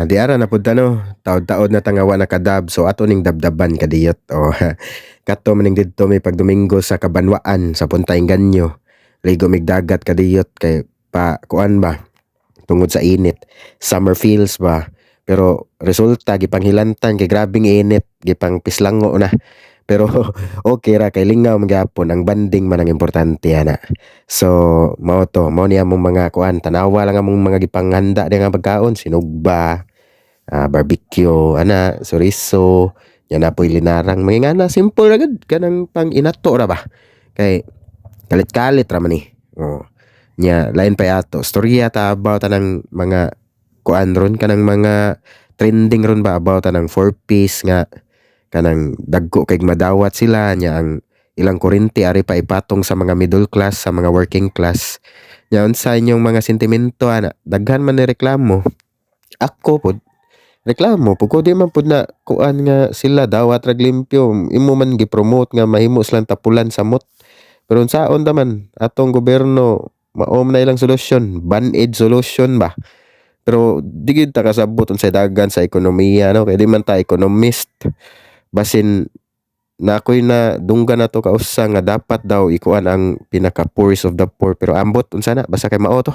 Di ara na pud no, taod-taod na tangawa nakadab so ato ning dabdaban kadiyot o kadto maning didto may pagdomingo sa Kabanwaan sa Puntay Ganyo. Ligo mig dagat kadiyot kay pa kuan ba tungod sa init. Summer feels ba. Pero resulta gipanghilantan kay grabing init, gipang pislango na. Pero okay ra kay lingaw magyapon ang banding man ang importante ana. So mao to, mao ni among mga kuan tanawa lang among mga gipanghanda nga pagkaon, sinugba, barbecue, ana, chorizo, yan na po'y linarang mga na simple ra gud kanang pang inato ra ba. Kay kalit-kalit ra man ni. Oh. Nya lain pa yato. Storya ta about tanang mga kuan ron kanang mga trending ron ba about tanang four piece nga kanang dagko kay madawat sila nya ang ilang kurente ari pa ipatong sa mga middle class sa mga working class. Nya unsa inyong mga sentimento ana? Daghan man ni reklamo. Ako pod reklamo pugod di man pud na kuan nga sila dawat rag limpyo imo man gi-promote nga mahimo silang tapulan sa mot. Pero unsaon ta man atong gobyerno maom na ilang solusyon, band-aid solution ba. Pero di gid ta kasabot unsay dagan sa ekonomiya no kay di man ta economist. Basin na ako'y na dunggan na to kausa nga dapat daw ikuan ang pinaka poorest of the poor pero ambot unsa na basta kay mao to.